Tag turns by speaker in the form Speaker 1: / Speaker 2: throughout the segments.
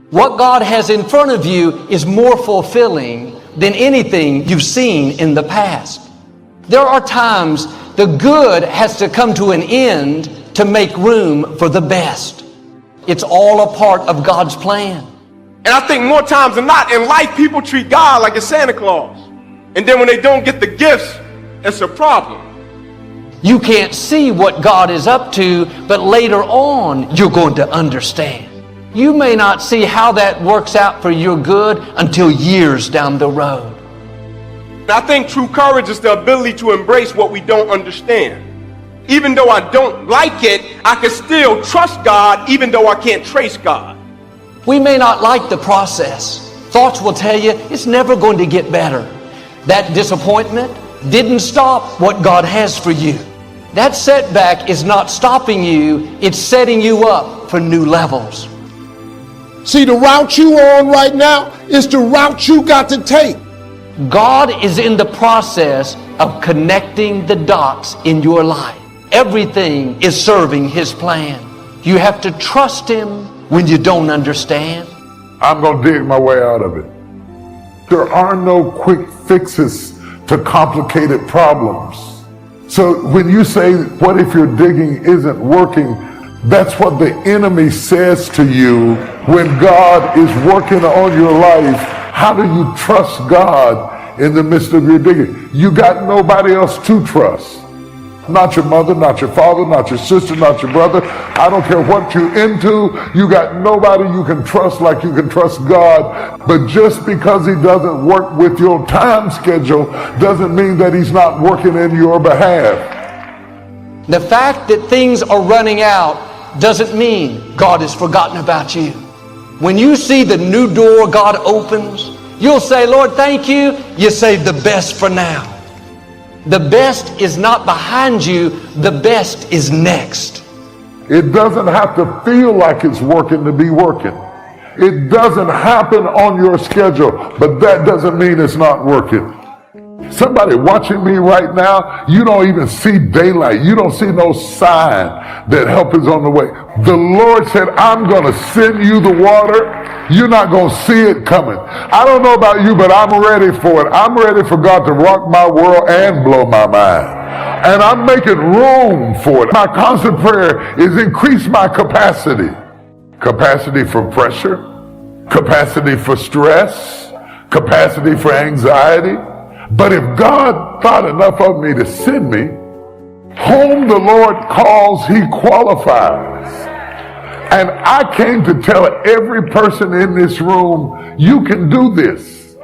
Speaker 1: What God has in front of you is more fulfilling than anything you've seen in the past. There are times the good has to come to an end to make room for the best. It's all a part of God's plan.
Speaker 2: And I think more times than not in life, people treat God like a Santa Claus. And then when they don't get the gifts, it's a problem.
Speaker 1: You can't see what God is up to, but later on, you're going to understand. You may not see how that works out for your good until years down the road.
Speaker 2: And I think true courage is the ability to embrace what we don't understand. Even though I don't like it, I can still trust God even though I can't trace God.
Speaker 1: We may not like the process. Thoughts will tell you it's never going to get better. That disappointment didn't stop what God has for you. That setback is not stopping you, it's setting you up for new levels.
Speaker 3: See, the route you on right now is the route you got to take.
Speaker 1: God is in the process of connecting the dots in your life. Everything is serving His plan. You have to trust Him when you don't understand.
Speaker 4: I'm going to dig my way out of it. There are no quick fixes to complicated problems. So when you say, what if your digging isn't working? That's what the enemy says to you when God is working on your life. How do you trust God in the midst of your digging? You got nobody else to trust. Not your mother, not your father, not your sister, not your brother. I don't care what you're into. You got nobody you can trust like you can trust God. But just because He doesn't work with your time schedule doesn't mean that He's not working in your behalf.
Speaker 1: The fact that things are running out doesn't mean God has forgotten about you. When you see the new door God opens, you'll say, Lord, thank you. You say the best for now. The best is not behind you. The best is next.
Speaker 4: It doesn't have to feel like it's working to be working. It doesn't happen on your schedule, but that doesn't mean it's not working. Somebody watching me right now, you don't even see daylight. You don't see no sign that help is on the way. The Lord said, I'm going to send you the water. You're not going to see it coming. I don't know about you, but I'm ready for it. I'm ready for God to rock my world and blow my mind. And I'm making room for it. My constant prayer is increase my capacity. Capacity for pressure, capacity for stress, capacity for anxiety. But if God thought enough of me to send me, whom the Lord calls, He qualifies. And I came to tell every person in this room, you can do this.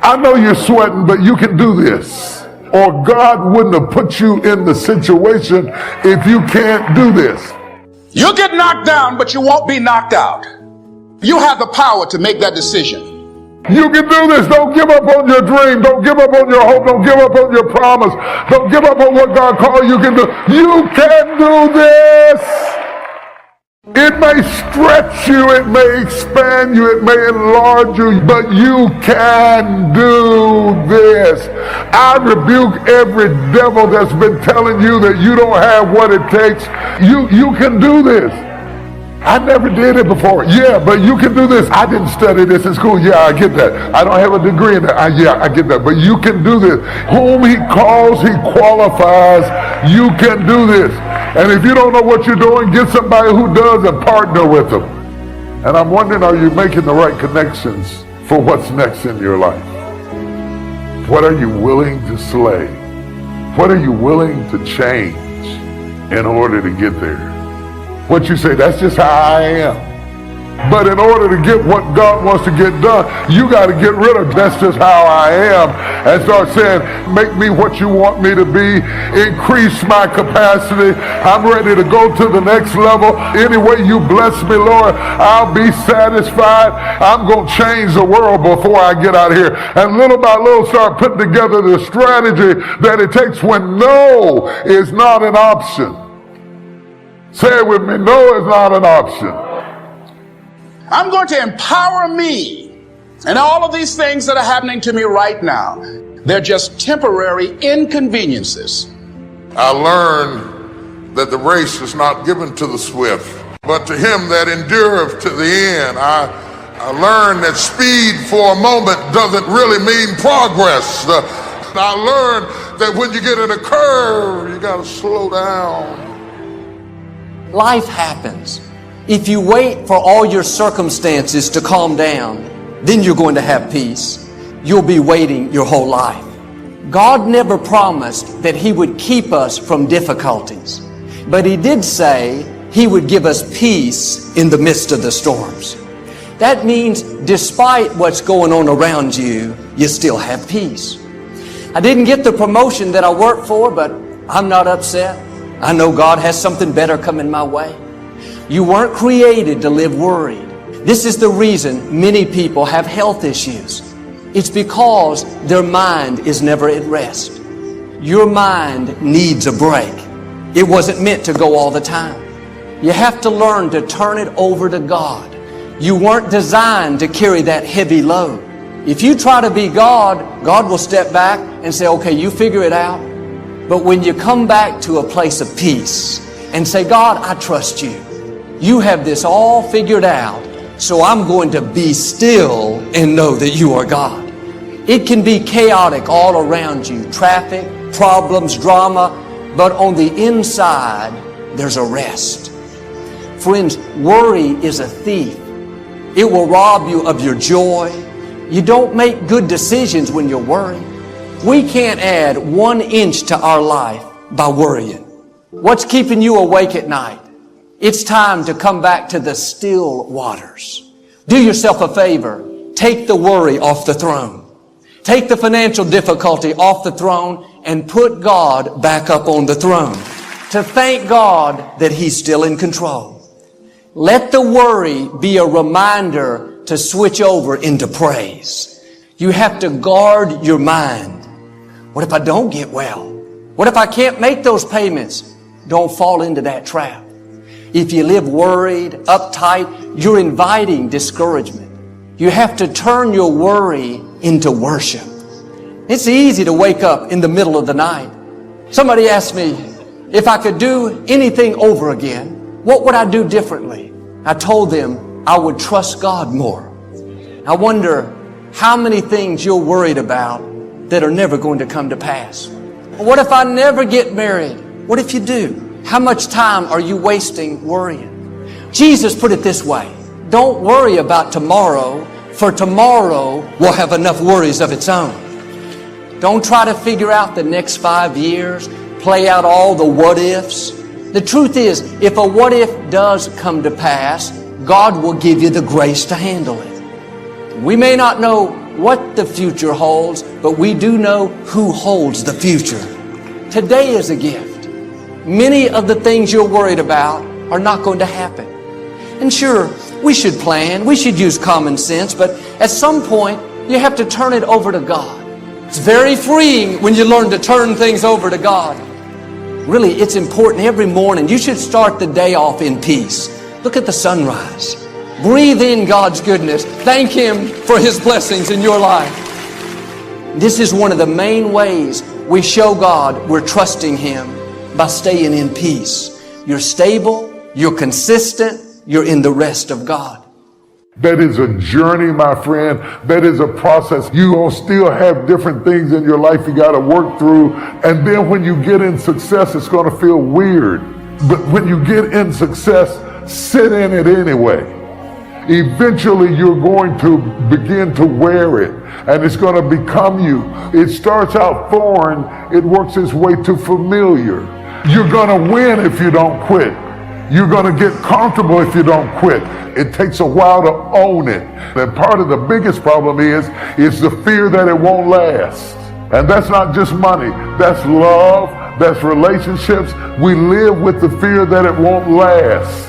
Speaker 4: I know you're sweating, but you can do this. Or God wouldn't have put you in the situation if you can't do this.
Speaker 5: You'll get knocked down, but you won't be knocked out. You have the power to make that decision.
Speaker 4: You can do this. Don't give up on your dream. Don't give up on your hope. Don't give up on your promise. Don't give up on what God called you can do. You can do this. It may stretch you. It may expand you. It may enlarge you. But you can do this. I rebuke every devil that's been telling you that you don't have what it takes. You can do this. I never did it before. Yeah, but you can do this. I didn't study this in school. Yeah, I get that. I don't have a degree in that. Yeah, I get that. But you can do this. Whom He calls, He qualifies. You can do this. And if you don't know what you're doing, get somebody who does and partner with them. And I'm wondering, are you making the right connections for what's next in your life? What are you willing to slay? What are you willing to change in order to get there? What you say, that's just how I am. But in order to get what God wants to get done, you got to get rid of that's just how I am and start saying, make me what you want me to be, increase my capacity. I'm ready to go to the next level. Any way you bless me, Lord, I'll be satisfied. I'm going to change the world before I get out here. And little by little start putting together the strategy that it takes when no is not an option. Say it with me, no is not an option.
Speaker 5: I'm going to empower me. And all of these things that are happening to me right now, they're just temporary inconveniences.
Speaker 6: I learned that the race is not given to the swift, but to him that endureth to the end. I learned that speed for a moment doesn't really mean progress. I learned that when you get in a curve, you gotta slow down.
Speaker 1: Life happens. If you wait for all your circumstances to calm down, then you're going to have peace. You'll be waiting your whole life. God never promised that He would keep us from difficulties, but He did say He would give us peace in the midst of the storms. That means despite what's going on around you, you still have peace. I didn't get the promotion that I worked for, but I'm not upset. I know God has something better coming my way. You weren't created to live worried. This is the reason many people have health issues. It's because their mind is never at rest. Your mind needs a break. It wasn't meant to go all the time. You have to learn to turn it over to God. You weren't designed to carry that heavy load. If you try to be God, God will step back and say, okay, you figure it out. But when you come back to a place of peace and say, God, I trust you. You have this all figured out, so I'm going to be still and know that you are God. It can be chaotic all around you, traffic, problems, drama, but on the inside, there's a rest. Friends, worry is a thief. It will rob you of your joy. You don't make good decisions when you're worried. We can't add 1 inch to our life by worrying. What's keeping you awake at night? It's time to come back to the still waters. Do yourself a favor. Take the worry off the throne. Take the financial difficulty off the throne and put God back up on the throne. To thank God that He's still in control. Let the worry be a reminder to switch over into praise. You have to guard your mind. What if I don't get well? What if I can't make those payments? Don't fall into that trap. If you live worried, uptight, you're inviting discouragement. You have to turn your worry into worship. It's easy to wake up in the middle of the night. Somebody asked me, if I could do anything over again, what would I do differently? I told them I would trust God more. I wonder how many things you're worried about that are never going to come to pass. What if I never get married? What if you do? How much time are you wasting worrying? Jesus put it this way, don't worry about tomorrow, for tomorrow will have enough worries of its own. Don't try to figure out the next 5 years, play out all the what ifs. The truth is, if a what if does come to pass, God will give you the grace to handle it. We may not know what the future holds, but we do know who holds the future. Today is a gift. Many of the things you're worried about are not going to happen. And sure, we should plan, we should use common sense, but at some point, you have to turn it over to God. It's very freeing when you learn to turn things over to God. Really, it's important every morning. You should start the day off in peace. Look at the sunrise. Breathe in God's goodness. Thank Him for His blessings in your life. This is one of the main ways we show God we're trusting Him, by staying in peace. You're stable, you're consistent, you're in the rest of God.
Speaker 4: That is a journey, my friend. That is a process. You will still have different things in your life you got to work through. And then when you get in success, it's going to feel weird. But when you get in success, sit in it anyway. Eventually, you're going to begin to wear it, and it's going to become you. It starts out foreign. It works its way to familiar. You're going to win if you don't quit. You're going to get comfortable if you don't quit. It takes a while to own it. And part of the biggest problem is the fear that it won't last. And that's not just money. That's love. That's relationships. We live with the fear that it won't last.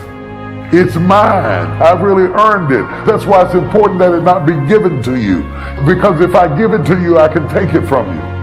Speaker 4: It's mine. I really earned it. That's why it's important that it not be given to you. Because if I give it to you, I can take it from you.